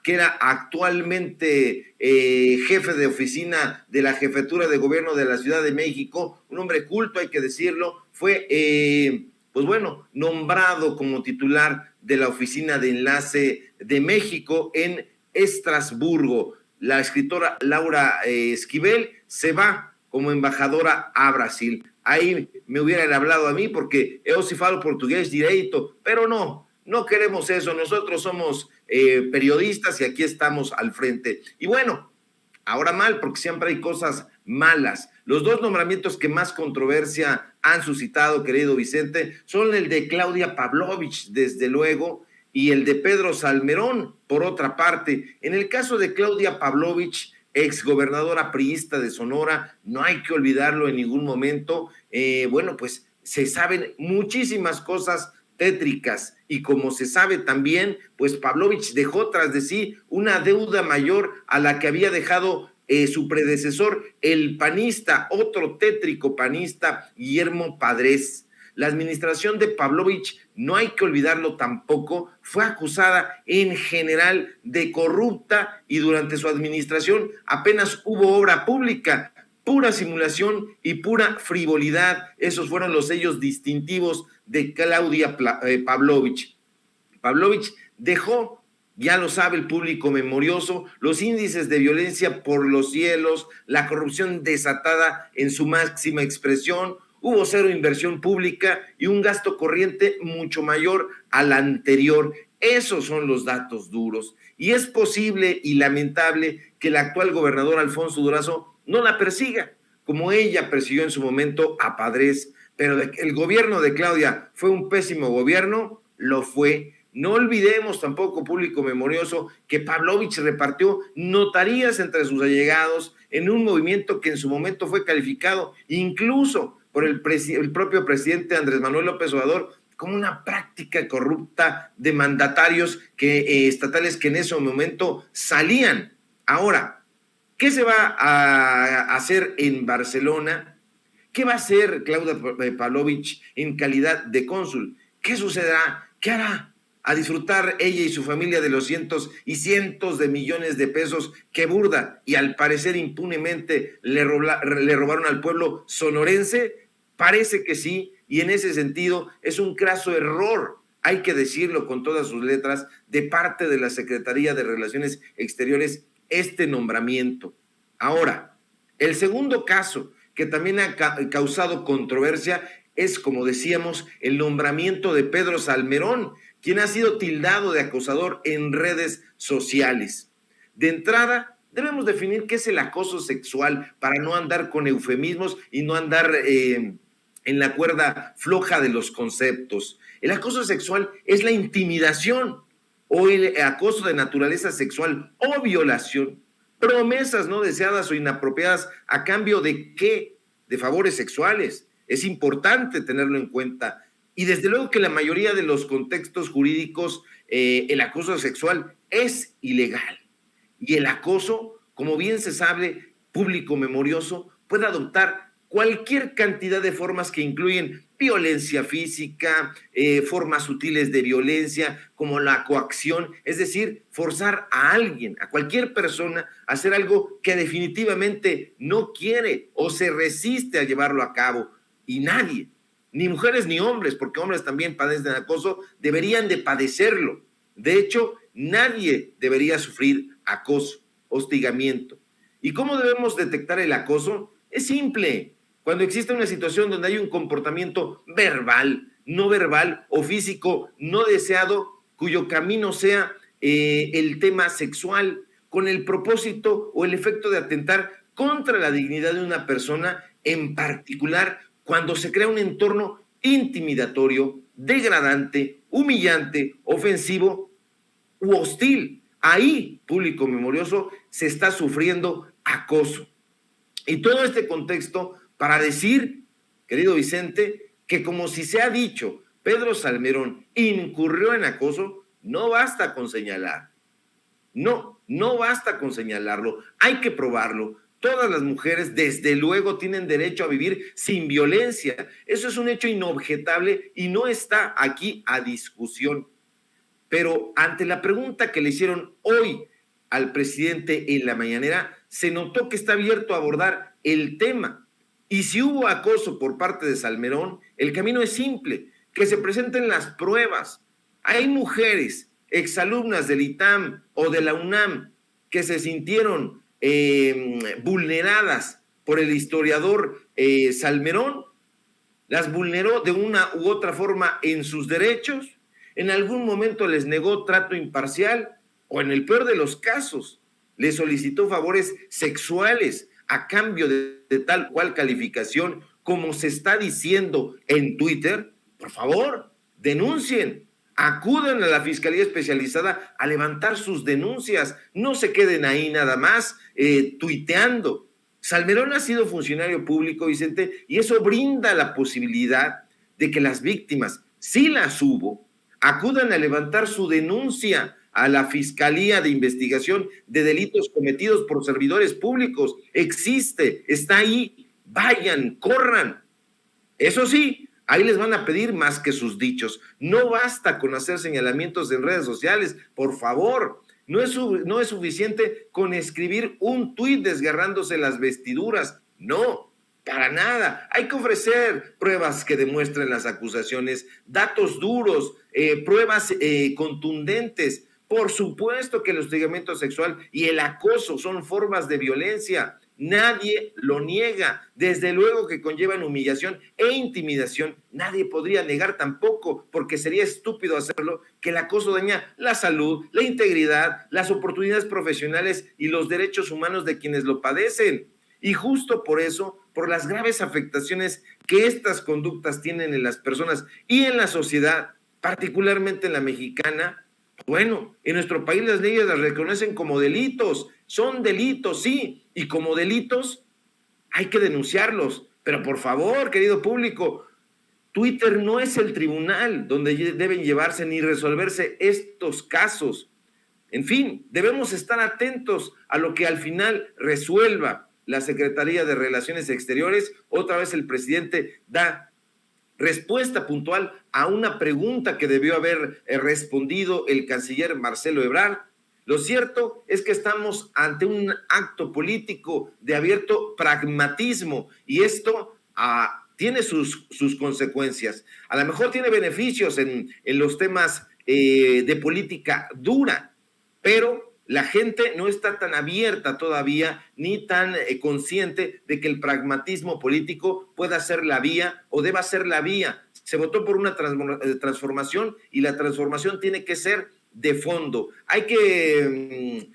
Speaker 4: que era actualmente jefe de oficina de la Jefatura de Gobierno de la Ciudad de México, un hombre culto, hay que decirlo, fue, pues bueno, nombrado como titular de la Oficina de Enlace de México en Estrasburgo. La escritora Laura Esquivel se va como embajadora a Brasil. Ahí me hubieran hablado a mí porque eu si falo portugués direito, pero no queremos eso, nosotros somos periodistas y aquí estamos al frente. Y bueno, ahora mal, porque siempre hay cosas malas. Los dos nombramientos que más controversia han suscitado, querido Vicente, son el de Claudia Pavlovich, desde luego, y el de Pedro Salmerón, por otra parte. En el caso de Claudia Pavlovich, exgobernadora priista de Sonora, no hay que olvidarlo en ningún momento. Bueno, pues se saben muchísimas cosas tétricas, y como se sabe también, pues Pavlovich dejó tras de sí una deuda mayor a la que había dejado su predecesor, el panista, otro tétrico panista, Guillermo Padres. La administración de Pavlovich, no hay que olvidarlo tampoco, fue acusada en general de corrupta, y durante su administración apenas hubo obra pública. Pura simulación y pura frivolidad, esos fueron los sellos distintivos de Claudia Pavlovich. Pavlovich dejó, ya lo sabe el público memorioso, los índices de violencia por los cielos, la corrupción desatada en su máxima expresión, hubo cero inversión pública y un gasto corriente mucho mayor al anterior. Esos son los datos duros. Y es posible y lamentable que el actual gobernador Alfonso Durazo no la persiga, como ella persiguió en su momento a Padres. Pero el gobierno de Claudia fue un pésimo gobierno, lo fue. No olvidemos tampoco, público memorioso, que Pavlovich repartió notarías entre sus allegados en un movimiento que en su momento fue calificado incluso por el propio presidente Andrés Manuel López Obrador como una práctica corrupta de mandatarios estatales que en ese momento salían. Ahora, ¿qué se va a hacer en Barcelona? ¿Qué va a hacer Claudia Pavlovich en calidad de cónsul? ¿Qué sucederá? ¿Qué hará? A disfrutar ella y su familia de los cientos y cientos de millones de pesos que burda y al parecer impunemente le robaron al pueblo sonorense. Parece que sí, y en ese sentido es un craso error hay que decirlo con todas sus letras, de parte de la Secretaría de Relaciones Exteriores este nombramiento. Ahora, el segundo caso que también ha causado controversia es, como decíamos, el nombramiento de Pedro Salmerón, quien ha sido tildado de acosador en redes sociales. De entrada, debemos definir qué es el acoso sexual para no andar con eufemismos y no andar en la cuerda floja de los conceptos. El acoso sexual es la intimidación o el acoso de naturaleza sexual o violación, promesas no deseadas o inapropiadas a cambio de ¿qué? De favores sexuales. Es importante tenerlo en cuenta. Y desde luego que en la mayoría de los contextos jurídicos el acoso sexual es ilegal. Y el acoso, como bien se sabe, público memorioso, puede adoptar cualquier cantidad de formas que incluyen violencia física, formas sutiles de violencia, como la coacción, es decir, forzar a alguien, a cualquier persona, a hacer algo que definitivamente no quiere o se resiste a llevarlo a cabo. Y nadie, ni mujeres ni hombres, porque hombres también padecen acoso, deberían de padecerlo. De hecho, nadie debería sufrir acoso, hostigamiento. ¿Y cómo debemos detectar el acoso? Es simple. Cuando existe una situación donde hay un comportamiento verbal, no verbal o físico no deseado, cuyo camino sea el tema sexual, con el propósito o el efecto de atentar contra la dignidad de una persona, en particular cuando se crea un entorno intimidatorio, degradante, humillante, ofensivo u hostil. Ahí, público memorioso, se está sufriendo acoso. Y todo este contexto para decir, querido Vicente, que como si se ha dicho, Pedro Salmerón incurrió en acoso, no basta con señalar. No basta con señalarlo, hay que probarlo. Todas las mujeres, desde luego, tienen derecho a vivir sin violencia. Eso es un hecho inobjetable y no está aquí a discusión. Pero ante la pregunta que le hicieron hoy al presidente en la mañanera, se notó que está abierto a abordar el tema. Y si hubo acoso por parte de Salmerón, el camino es simple, que se presenten las pruebas. Hay mujeres, exalumnas del ITAM o de la UNAM, que se sintieron vulneradas por el historiador Salmerón, las vulneró de una u otra forma en sus derechos, en algún momento les negó trato imparcial o en el peor de los casos les solicitó favores sexuales a cambio de tal cual calificación, como se está diciendo en Twitter. Por favor, denuncien, acudan a la Fiscalía Especializada a levantar sus denuncias, no se queden ahí nada más tuiteando. Salmerón ha sido funcionario público, Vicente, y eso brinda la posibilidad de que las víctimas, si las hubo, acudan a levantar su denuncia a la Fiscalía de Investigación de Delitos Cometidos por Servidores Públicos. Existe, está ahí, vayan, corran. Eso sí, ahí les van a pedir más que sus dichos. No basta con hacer señalamientos en redes sociales, por favor. No es suficiente con escribir un tuit desgarrándose las vestiduras. No, para nada. Hay que ofrecer pruebas que demuestren las acusaciones, datos duros, pruebas contundentes. Por supuesto que el hostigamiento sexual y el acoso son formas de violencia. Nadie lo niega. Desde luego que conllevan humillación e intimidación. Nadie podría negar tampoco, porque sería estúpido hacerlo, que el acoso daña la salud, la integridad, las oportunidades profesionales y los derechos humanos de quienes lo padecen. Y justo por eso, por las graves afectaciones que estas conductas tienen en las personas y en la sociedad, particularmente en la mexicana, bueno, en nuestro país las leyes las reconocen como delitos. Son delitos, sí, y como delitos hay que denunciarlos. Pero por favor, querido público, Twitter no es el tribunal donde deben llevarse ni resolverse estos casos. En fin, debemos estar atentos a lo que al final resuelva la Secretaría de Relaciones Exteriores. Otra vez el presidente da respuesta puntual a una pregunta que debió haber respondido el canciller Marcelo Ebrard. Lo cierto es que estamos ante un acto político de abierto pragmatismo y esto tiene sus consecuencias. A lo mejor tiene beneficios en los temas de política dura, pero la gente no está tan abierta todavía ni tan consciente de que el pragmatismo político pueda ser la vía o deba ser la vía. Se votó por una transformación y la transformación tiene que ser de fondo. Hay que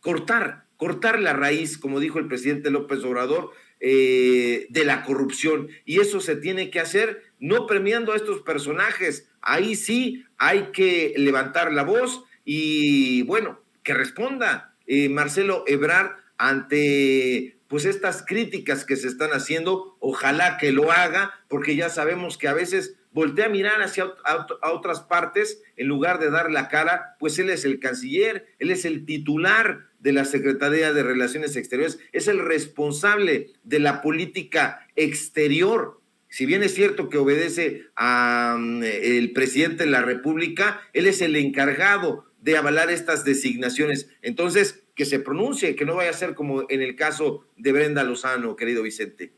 Speaker 4: cortar la raíz, como dijo el presidente López Obrador, de la corrupción, y eso se tiene que hacer no premiando a estos personajes. Ahí sí hay que levantar la voz y bueno, que responda Marcelo Ebrard ante pues estas críticas que se están haciendo. Ojalá que lo haga, porque ya sabemos que a veces voltea a mirar hacia a otras partes en lugar de dar la cara, pues él es el canciller, él es el titular de la Secretaría de Relaciones Exteriores, es el responsable de la política exterior. Si bien es cierto que obedece al presidente de la República, él es el encargado de avalar estas designaciones. Entonces, que se pronuncie, que no vaya a ser como en el caso de Brenda Lozano, querido Vicente.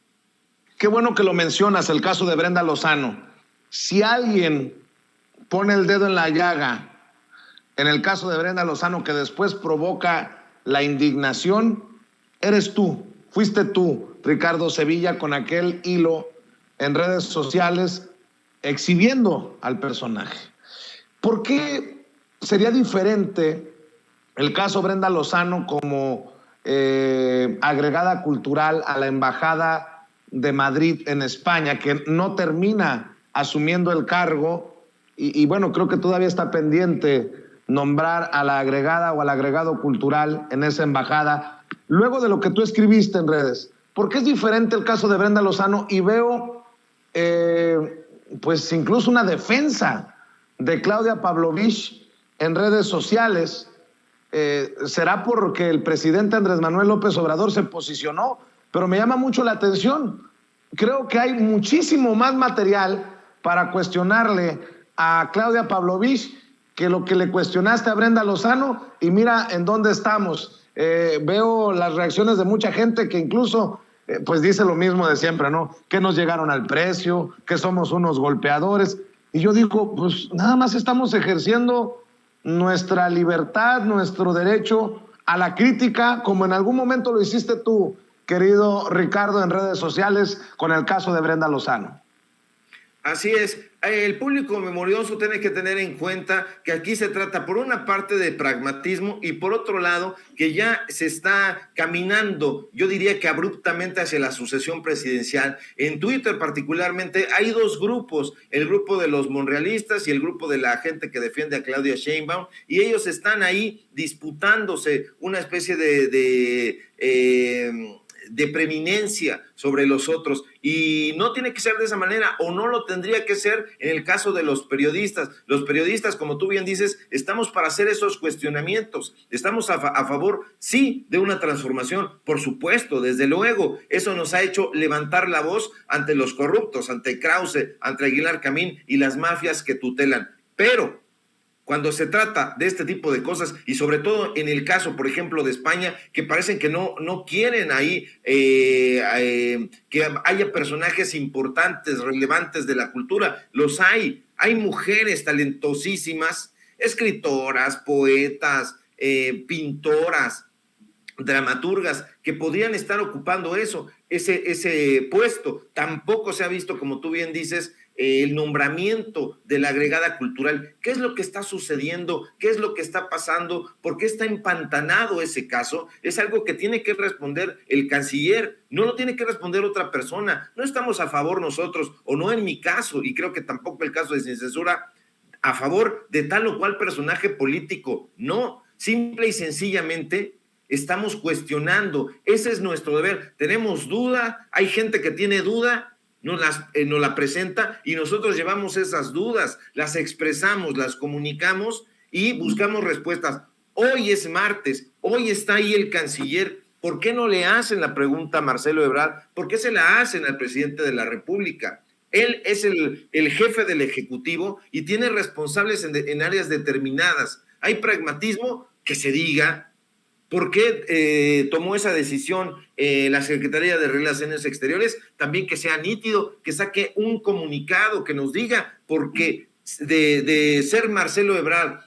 Speaker 1: Qué bueno que lo mencionas, el caso de Brenda Lozano. Si alguien pone el dedo en la llaga, en el caso de Brenda Lozano, que después provoca la indignación, eres tú, fuiste tú, Ricardo Sevilla, con aquel hilo en redes sociales exhibiendo al personaje. ¿Por qué sería diferente el caso Brenda Lozano como agregada cultural a la Embajada de Madrid en España, que no termina asumiendo el cargo y bueno, creo que todavía está pendiente nombrar a la agregada o al agregado cultural en esa embajada, luego de lo que tú escribiste en redes? ¿Por qué es diferente el caso de Brenda Lozano? Y veo pues incluso una defensa de Claudia Pavlovich en redes sociales. ¿Será porque el presidente Andrés Manuel López Obrador se posicionó? Pero me llama mucho la atención. Creo que hay muchísimo más material para cuestionarle a Claudia Pavlovich que lo que le cuestionaste a Brenda Lozano, y mira en dónde estamos. Veo las reacciones de mucha gente que incluso pues dice lo mismo de siempre, ¿no? Que nos llegaron al precio, que somos unos golpeadores. Y yo digo, pues nada más estamos ejerciendo nuestra libertad, nuestro derecho a la crítica, como en algún momento lo hiciste tú, querido Ricardo, en redes sociales con el caso de Brenda Lozano.
Speaker 4: Así es, el público memorioso tiene que tener en cuenta que aquí se trata por una parte de pragmatismo y por otro lado que ya se está caminando, yo diría que abruptamente, hacia la sucesión presidencial. En Twitter particularmente hay dos grupos, el grupo de los monrealistas y el grupo de la gente que defiende a Claudia Sheinbaum, y ellos están ahí disputándose una especie de preeminencia sobre los otros, y no tiene que ser de esa manera, o no lo tendría que ser en el caso de los periodistas. Los periodistas, como tú bien dices, estamos para hacer esos cuestionamientos, estamos a favor, sí, de una transformación, por supuesto, desde luego, eso nos ha hecho levantar la voz ante los corruptos, ante Krause, ante Aguilar Camín y las mafias que tutelan, pero cuando se trata de este tipo de cosas, y sobre todo en el caso, por ejemplo, de España, que parecen que no quieren ahí que haya personajes importantes, relevantes de la cultura, los hay mujeres talentosísimas, escritoras, poetas, pintoras, dramaturgas, que podrían estar ocupando ese puesto. Tampoco se ha visto, como tú bien dices, el nombramiento de la agregada cultural. ¿Qué es lo que está sucediendo? ¿Qué es lo que está pasando? ¿Por qué está empantanado ese caso? Es algo que tiene que responder el canciller, no lo tiene que responder otra persona. No estamos a favor nosotros, o no en mi caso, y creo que tampoco el caso de Sin Censura, a favor de tal o cual personaje político. No, simple y sencillamente estamos cuestionando. Ese es nuestro deber. Tenemos duda, hay gente que tiene duda, nos la presenta y nosotros llevamos esas dudas, las expresamos, las comunicamos y buscamos respuestas. Hoy es martes, hoy está ahí el canciller. ¿Por qué no le hacen la pregunta a Marcelo Ebrard? ¿Por qué se la hacen al presidente de la República? Él es el jefe del Ejecutivo y tiene responsables en áreas determinadas. Hay pragmatismo, que se diga. ¿Por qué tomó esa decisión la Secretaría de Relaciones Exteriores? También que sea nítido, que saque un comunicado, que nos diga, porque de ser Marcelo Ebrard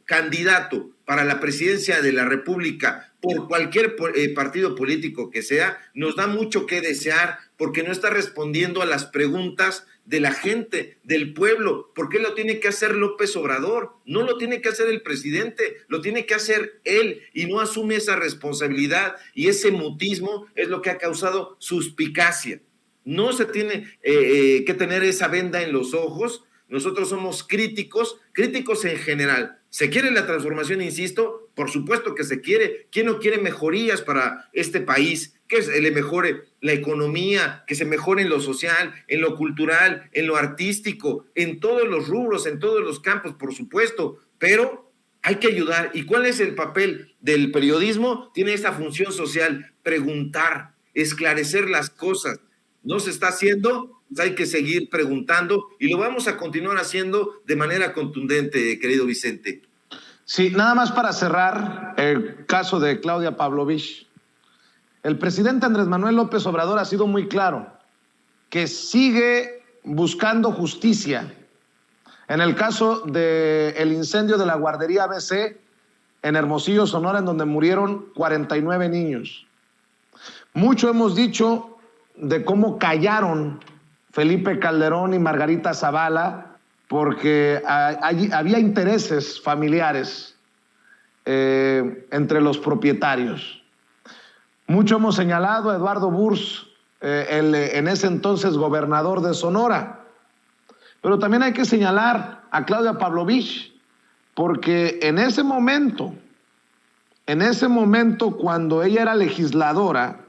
Speaker 4: candidato para la presidencia de la República por cualquier partido político que sea, nos da mucho que desear, porque no está respondiendo a las preguntas de la gente, del pueblo. ¿Por qué lo tiene que hacer López Obrador? No lo tiene que hacer el presidente, lo tiene que hacer él, y no asume esa responsabilidad, y ese mutismo es lo que ha causado suspicacia. No se tiene que tener esa venda en los ojos. Nosotros somos críticos en general. ¿Se quiere la transformación, insisto? Por supuesto que se quiere. ¿Quién no quiere mejorías para este país? Que se le mejore la economía, que se mejore en lo social, en lo cultural, en lo artístico, en todos los rubros, en todos los campos, por supuesto, pero hay que ayudar. ¿Y cuál es el papel del periodismo? Tiene esta función social: preguntar, esclarecer las cosas. No se está haciendo, pues hay que seguir preguntando, y lo vamos a continuar haciendo de manera contundente, querido Vicente.
Speaker 1: Sí, nada más para cerrar el caso de Claudia Pavlovich. El presidente Andrés Manuel López Obrador ha sido muy claro que sigue buscando justicia en el caso del incendio de la guardería ABC en Hermosillo, Sonora, en donde murieron 49 niños. Mucho hemos dicho de cómo callaron Felipe Calderón y Margarita Zavala porque había intereses familiares entre los propietarios. Mucho hemos señalado a Eduardo Burs, en ese entonces gobernador de Sonora, pero también hay que señalar a Claudia Pavlovich, porque en ese momento cuando ella era legisladora,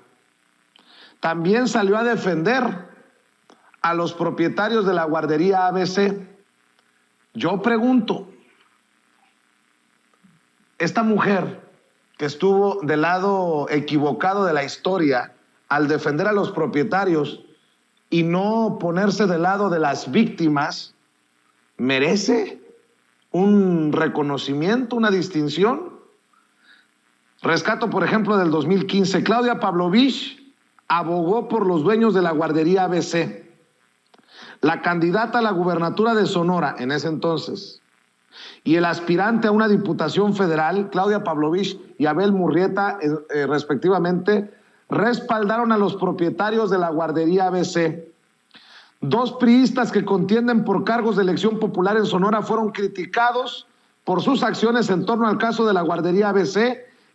Speaker 1: también salió a defender a los propietarios de la guardería ABC. Yo pregunto, esta mujer que estuvo del lado equivocado de la historia al defender a los propietarios y no ponerse del lado de las víctimas, ¿merece un reconocimiento, una distinción? Rescato, por ejemplo, del 2015. Claudia Pavlovich abogó por los dueños de la guardería ABC. La candidata a la gubernatura de Sonora en ese entonces y el aspirante a una diputación federal, Claudia Pavlovich y Abel Murrieta, respectivamente, respaldaron a los propietarios de la guardería ABC. Dos priistas que contienden por cargos de elección popular en Sonora fueron criticados por sus acciones en torno al caso de la guardería ABC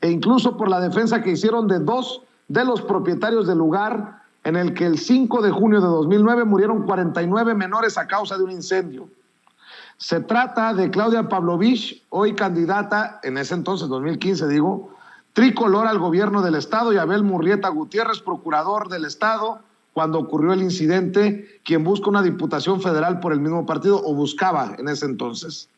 Speaker 1: e incluso por la defensa que hicieron de dos de los propietarios del lugar en el que el 5 de junio de 2009 murieron 49 menores a causa de un incendio. Se trata de Claudia Pavlovich, hoy candidata, en ese entonces, 2015 digo, tricolor al gobierno del estado, y Abel Murrieta Gutiérrez, procurador del estado, cuando ocurrió el incidente, quien busca una diputación federal por el mismo partido, o buscaba en ese entonces.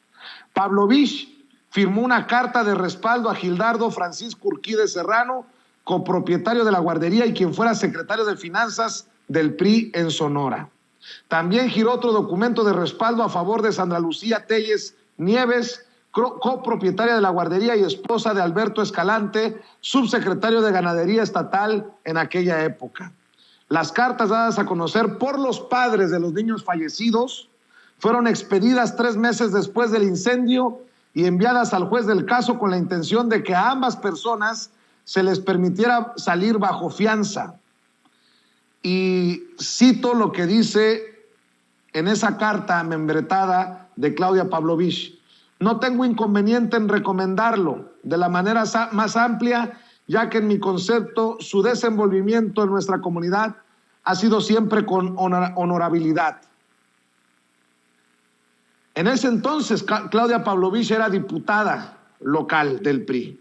Speaker 1: Pavlovich firmó una carta de respaldo a Gildardo Francisco Urquide Serrano, copropietario de la guardería y quien fuera secretario de Finanzas del PRI en Sonora. También giró otro documento de respaldo a favor de Sandra Lucía Telles Nieves, copropietaria de la guardería y esposa de Alberto Escalante, subsecretario de Ganadería Estatal en aquella época. Las cartas dadas a conocer por los padres de los niños fallecidos fueron expedidas 3 meses después del incendio y enviadas al juez del caso con la intención de que a ambas personas se les permitiera salir bajo fianza. Y cito lo que dice en esa carta membretada de Claudia Pavlovich: no tengo inconveniente en recomendarlo de la manera más amplia, ya que en mi concepto su desenvolvimiento en nuestra comunidad ha sido siempre con honorabilidad. En ese entonces Claudia Pavlovich era diputada local del PRI.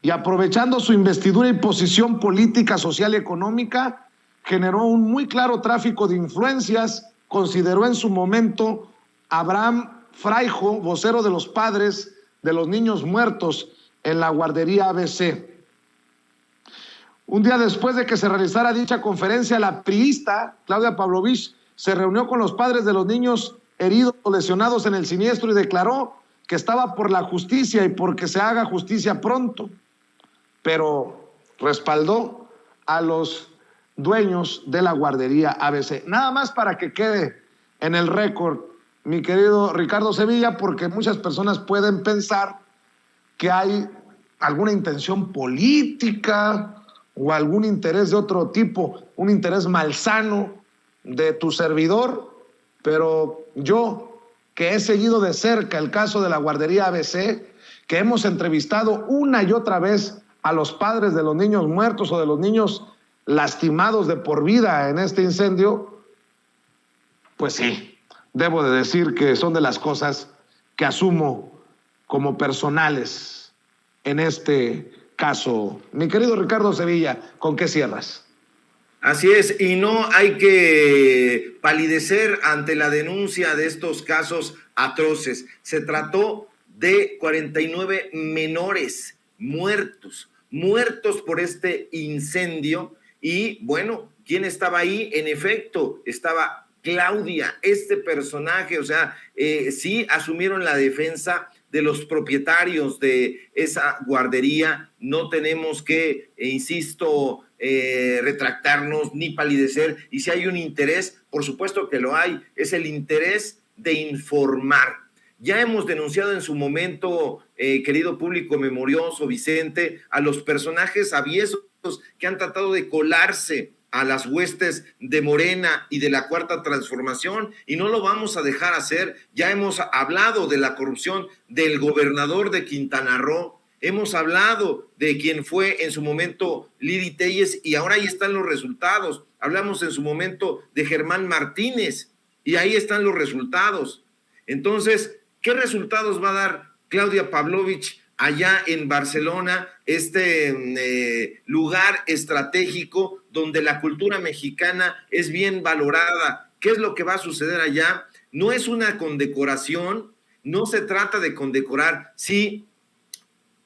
Speaker 1: Y aprovechando su investidura y posición política, social y económica, generó un muy claro tráfico de influencias. Consideró en su momento a Abraham Fraijo, vocero de los padres de los niños muertos en la guardería ABC. Un día después de que se realizara dicha conferencia, la priista Claudia Pavlovich se reunió con los padres de los niños heridos o lesionados en el siniestro y declaró que estaba por la justicia y porque se haga justicia pronto. pero respaldó a los dueños de la guardería ABC. Nada más para que quede en el récord, mi querido Ricardo Sevilla, porque muchas personas pueden pensar que hay alguna intención política o algún interés de otro tipo, un interés malsano de tu servidor, pero yo, que he seguido de cerca el caso de la guardería ABC, que hemos entrevistado una y otra vez a los padres de los niños muertos o de los niños lastimados de por vida en este incendio, pues sí, debo de decir que son de las cosas que asumo como personales en este caso. Mi querido Ricardo Sevilla, ¿con qué cierras?
Speaker 4: Así es, y no hay que palidecer ante la denuncia de estos casos atroces. Se trató de 49 menores muertos por este incendio. Y bueno, ¿quién estaba ahí? En efecto, estaba Claudia, este personaje, o sea, sí asumieron la defensa de los propietarios de esa guardería. No tenemos que, insisto, retractarnos ni palidecer. Y si hay un interés, por supuesto que lo hay, es el interés de informar. Ya hemos denunciado en su momento, querido público memorioso, Vicente, a los personajes aviesos que han tratado de colarse a las huestes de Morena y de la Cuarta Transformación, y no lo vamos a dejar hacer. Ya hemos hablado de la corrupción del gobernador de Quintana Roo, hemos hablado de quien fue en su momento Lili Telles, y ahora ahí están los resultados. Hablamos en su momento de Germán Martínez, y ahí están los resultados. Entonces, ¿qué resultados va a dar Claudia Pavlovich allá en Barcelona, este lugar estratégico donde la cultura mexicana es bien valorada? ¿Qué es lo que va a suceder allá? No es una condecoración, no se trata de condecorar. Sí,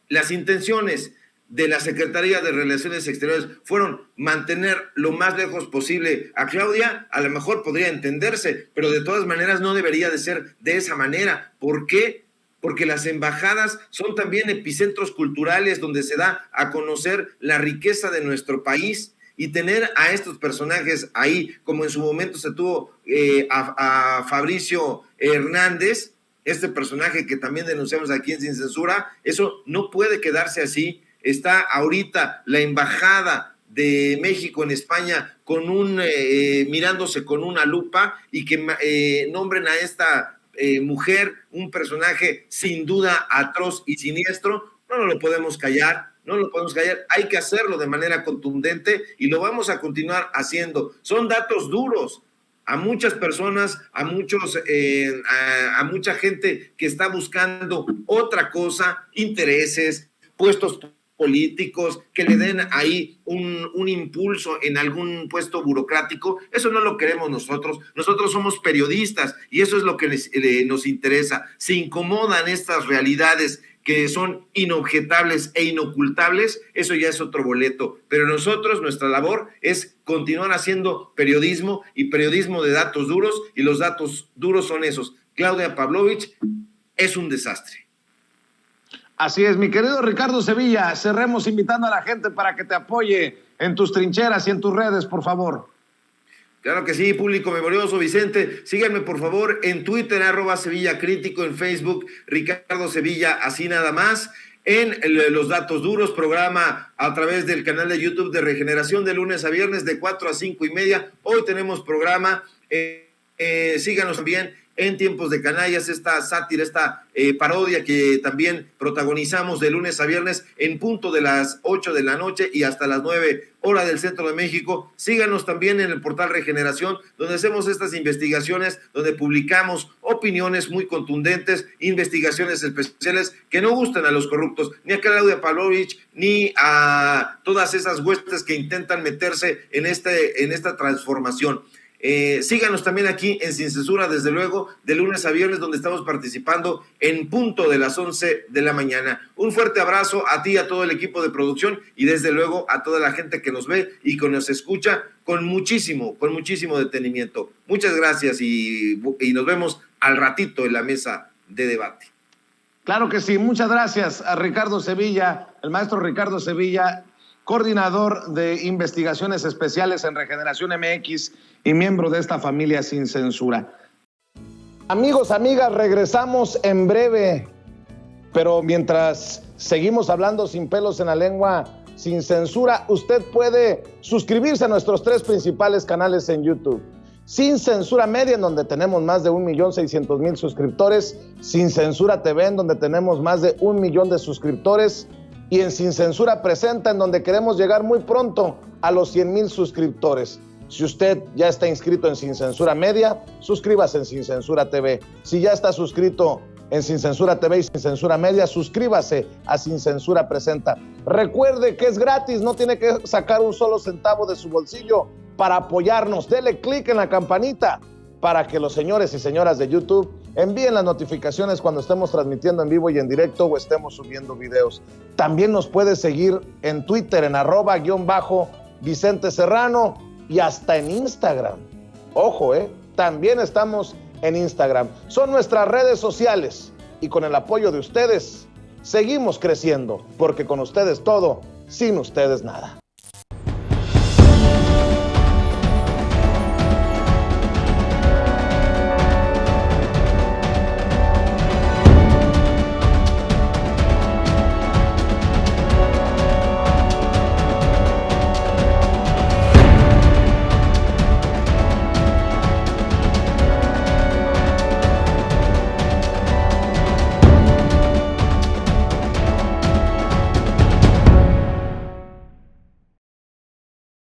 Speaker 4: las intenciones de la Secretaría de Relaciones Exteriores fueron mantener lo más lejos posible a Claudia, a lo mejor podría entenderse, pero de todas maneras no debería de ser de esa manera. ¿Por qué? Porque las embajadas son también epicentros culturales donde se da a conocer la riqueza de nuestro país, y tener a estos personajes ahí, como en su momento se tuvo a Fabricio Hernández, este personaje que también denunciamos aquí en Sin Censura, eso no puede quedarse así. Está ahorita la embajada de México en España con mirándose con una lupa, y que nombren a esta mujer, un personaje sin duda atroz y siniestro. No lo podemos callar, hay que hacerlo de manera contundente, y lo vamos a continuar haciendo. Son datos duros a muchas personas, a mucha gente que está buscando otra cosa, intereses, puestos políticos, que le den ahí un impulso en algún puesto burocrático. Eso no lo queremos nosotros. Nosotros somos periodistas y eso es lo que nos interesa. Se incomodan estas realidades que son inobjetables e inocultables, eso ya es otro boleto. Pero nosotros, nuestra labor es continuar haciendo periodismo, y periodismo de datos duros, y los datos duros son esos. Claudia Pavlovich es un desastre.
Speaker 1: Así es, mi querido Ricardo Sevilla, cerremos invitando a la gente para que te apoye en tus trincheras y en tus redes, por favor.
Speaker 4: Claro que sí, público memorioso, Vicente. Síganme, por favor, en Twitter, @SevillaCrítico, en Facebook, Ricardo Sevilla, así nada más. En Los Datos Duros, programa a través del canal de YouTube de Regeneración, de lunes a viernes, de 4 a 5 y media. Hoy tenemos programa. Síganos también en Tiempos de Canallas, esta sátira, esta parodia que también protagonizamos de lunes a viernes en punto de las 8 de la noche y hasta las 9 hora del centro de México. Síganos también en el portal Regeneración, donde hacemos estas investigaciones, donde publicamos opiniones muy contundentes, investigaciones especiales que no gustan a los corruptos, ni a Claudia Pavlovich, ni a todas esas huestes que intentan meterse en esta transformación. Síganos también aquí en Sin Censura, desde luego, de lunes a viernes, donde estamos participando en punto de las 11 de la mañana. Un fuerte abrazo a ti, a todo el equipo de producción, y desde luego a toda la gente que nos ve y que nos escucha con muchísimo detenimiento. Muchas gracias, y nos vemos al ratito en la mesa de debate.
Speaker 1: Claro que sí, muchas gracias a Ricardo Sevilla, el maestro Ricardo Sevilla, coordinador de investigaciones especiales en Regeneración MX y miembro de esta familia Sin Censura. Amigos, amigas, regresamos en breve, pero mientras seguimos hablando sin pelos en la lengua, sin censura, usted puede suscribirse a nuestros 3 principales canales en YouTube. Sin Censura Media, en donde tenemos más de 1.600.000 suscriptores, Sin Censura TV, en donde tenemos más de 1 millón de suscriptores, y en Sin Censura Presenta, en donde queremos llegar muy pronto a los 100,000 suscriptores. Si usted ya está inscrito en Sin Censura Media, suscríbase en Sin Censura TV. Si ya está suscrito en Sin Censura TV y Sin Censura Media, suscríbase a Sin Censura Presenta. Recuerde que es gratis, no tiene que sacar un solo centavo de su bolsillo para apoyarnos. Dele clic en la campanita para que los señores y señoras de YouTube envíen las notificaciones cuando estemos transmitiendo en vivo y en directo o estemos subiendo videos. También nos puede seguir en Twitter en @Vicente Serrano y hasta en Instagram. Ojo, también estamos en Instagram. Son nuestras redes sociales y con el apoyo de ustedes seguimos creciendo, porque con ustedes todo, sin ustedes nada.